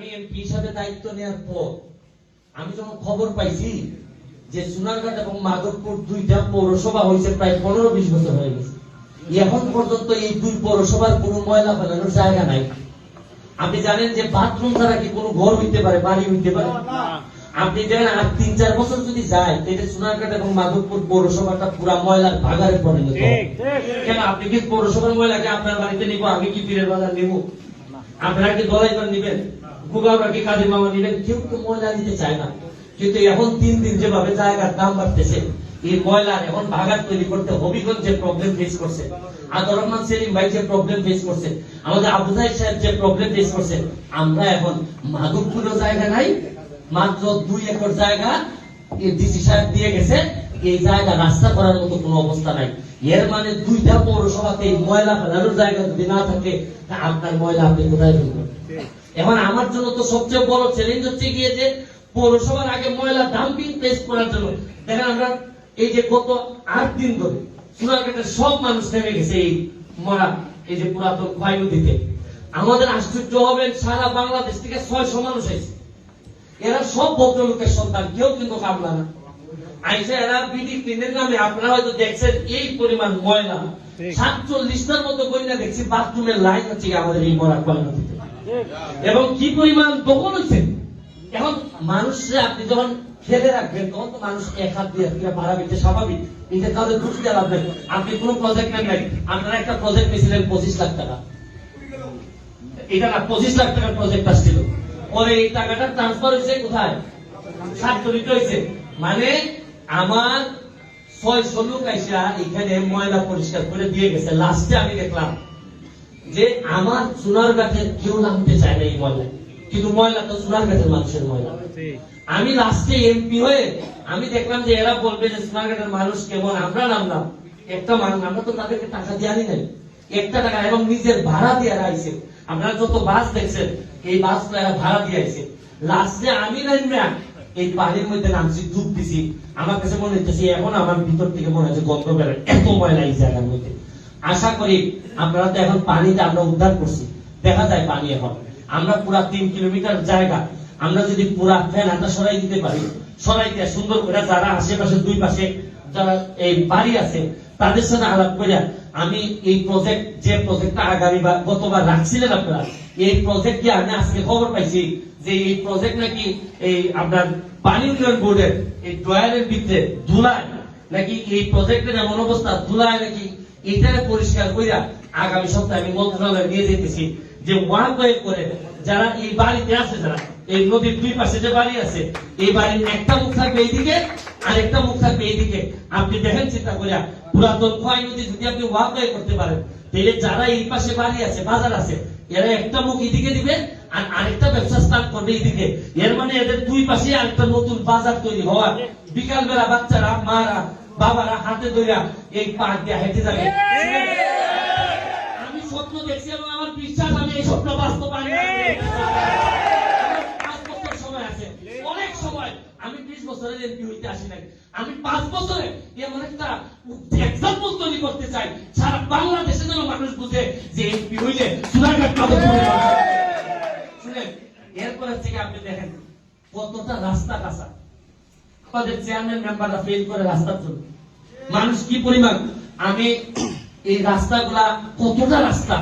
আমি এমপি হিসাবে দায়িত্ব নেওয়ার পর আমি যখন খবর পাইছি যে সোনারঘাট এবং মাধবপুর দুইটা পৌরসভা হয়েছে প্রায় 15-20 বছর হয়ে গেছে, এখন পর্যন্ত এই দুই পৌরসভার কোনো ময়লা ফেলানোর জায়গা নাই। আপনি জানেন যে বাথরুম ছাড়া কি কোনো ঘর হইতে পারে, বাড়ি হইতে পারে? আপনি জানেন আর 3-4 বছর যদি যায় তাহলে সোনারঘাট এবং মাধবপুর পৌরসভাটা পুরা ময়লার ভাগারে পরিণত হবে। কেন আপনি কি পৌরসভার ময়লাকে আপনার বাড়িতে নিব? আমি কি পীরের বাজার নিব? আপনারা কি দলাইবার নিবেন? গুগাওরা কি কাদের মামা নিবেন? কেউ তো ময়লা নিতে চায় না। কিন্তু এখন দিন দিন যেভাবে জায়গার দাম বাড়তেছে, এই ময়লার এখন ভাগার তৈরি করতে হবিগঞ্জ যে প্রবলেম ফেস করছে, আদর রহমান সেলিম ভাই যে প্রবলেম ফেস করছে, আমাদের আবু জাহিদ সাহেব যে প্রবলেম ফেস করছে, আমরা এখন মাধবপুরের জায়গা নাই, মাত্র 2 একর জায়গা ডিসি সাহেব দিয়ে গেছে, এই জায়গা রাস্তা করার মতো কোনো অবস্থা নাই। এর মানে দুইটা পৌরসভাতে ময়লা ফেলানোর জায়গা যদি না থাকে, তা আপনার ময়লা আপনি কোথায় ফেলবেন? এখন আমার জন্য তো সবচেয়ে বড় চ্যালেঞ্জ হচ্ছে গিয়ে যে পৌরসভার আগে ময়লা ডাম্পিং প্লেস করার জন্য দেখেন আমরা এই যে গত 8 দিন ধরে সোনারঘাটের সব মানুষ নেমে গেছে এই মরা এই যে পুরাতন খোয়াই নদীতে। আমাদের আশ্চর্য হবেন, সারা বাংলাদেশ থেকে 600 মানুষ এসেছে। এরা সব ভদ্রলোকের সন্তান, কেউ কিন্তু কামলা না। আইসা এরা বিডি ক্লিনের নামে আপনারা হয়তো দেখছেন এই পরিমাণ ময়লা, 47টার মতো কইনা দেখছি বাথরুমের লাইন হচ্ছে আমাদের এই মরা খোয়াই নদীতে। এবং কি পরিমাণ দখল হয়েছে। এখন মানুষরা আপনি যখন ফেলে রাখবেন তখন তো মানুষ এক হাত দিয়ে ভাড়া দিতে স্বাভাবিক, এটা তাদের দোষ দেওয়া লাগবে। আপনি কোন প্রজেক্ট নেন নাই, আপনারা একটা প্রজেক্ট নিয়েছিলেন 25 লাখ টাকা, এটা না 25 লাখ টাকার প্রজেক্ট আসছিল, পরে এই টাকাটা ট্রান্সফার হয়েছে কোথায়? স্বাক্ষরিত হয়েছে। মানে আমার 600 লোক আইসা এখানে ময়লা পরিষ্কার করে দিয়ে গেছে। লাস্টে আমি দেখলাম যে আমার সোনারঘাটের কেউ নামতে চায় না এই ময়লা, কিন্তু ময়লা তো সোনারঘাটের মানুষের ময়লা। আমি লাস্টে এমপি হয়ে আমি দেখলাম যে এরা বলবে যে সোনারঘাটের মানুষ কেমন, আমরা নামলাম একটা মানুষ, আমরা তো তাদেরকে টাকা দিয়ে আনি নাই, একটা টাকা, এবং নিজের ভাড়া দিয়ে আইছে। আপনারা যত বাস দেখছেন এই বাস ভাড়া দিয়ে আইছে। লাস্টে আমি নাইমা এই পানির মধ্যে নামছি, ডুব দিছি। আমার কাছে মনে হচ্ছে এখন আমার ভিতর থেকে মনে হচ্ছে গন্ধ বেরোয়, এত ময়লা এই জায়গার মধ্যে। আশা করি আপনারা তো এখন পানিটা আমরা উদ্ধার করছি, দেখা যায় পানি এখন আমরা পুরা 3 কিলোমিটার জায়গা আমরা যদি পুরা ফেনাটা সরাই দিতে পারি, সরাই দিয়ে সুন্দর করে যারা আশেপাশে দুই পাশে যারা এই বাড়ি আছে তাদের সাথে আলাপ করে আমি এই প্রজেক্ট যে প্রজেক্টটা আগামী বা গতবার রাখছিলেন আপনারা, এই প্রজেক্ট কি আমি আজকে খবর পাইছি যে এই প্রজেক্ট নাকি এই আপনার পানি উন্নয়ন বোর্ডের এই ড্রয়ারের ভিতরে ধুলায় নাকি এই প্রজেক্টের এমন অবস্থা ধুলায় নাকি এটারে পরিষ্কার কইরা আগামী সপ্তাহে আমি মন্ত্রণালয়ে নিয়ে যেতেছি যে ওয়ান ওয়ে করে যারা এই বাড়িতে আছে, যারা এই নদীর দুই পাশে যে বাড়ি আছে, এই বাড়ির একটা মুখ থাকবে এইদিকে আর একটা মুখ থাকবে এইদিকে। আপনি দেখেন চিন্তা করিয়া পুরাতন খোয়াই নদী যদি আপনি ওয়াক ওয়ে করতে পারেন, তাহলে যারা এই পাশে বাড়ি আছে, বাজার আছে, এরা একটা মুখ এদিকে দিবে আর আরেকটা ব্যবসা স্থান করবে এইদিকে। এর মানে এদের দুই পাশে আরেকটা নতুন বাজার তৈরি হওয়া। বিকাল বেলা বাচ্চারা, মারা, বাবারা হাতে ধরিয়া এই পার্ক দিয়ে হেঁটে যাবে। আমি স্বপ্ন দেখছি এবং আমার বিশ্বাস আমি এই স্বপ্ন বাস্তবায়ন সময় আছে, অনেক সময়। আমি 20 বছরের এমপি হইতে আসি নাই, আমি 5 বছরে এমন একটা এক্সাম্পল তৈরি করতে চাই সারা বাংলাদেশে যেন মানুষ বুঝে যে এমপি হইলে সোনারঘাট শুনেন। এরপরে থেকে আপনি দেখেন কতটা রাস্তা কাঁচা, আমাদের চেয়ারম্যান মেম্বাররা ফেল করে রাস্তার জন্য মানুষ কি পরিমাণ। আমি এই রাস্তাগুলা কতটা রাস্তা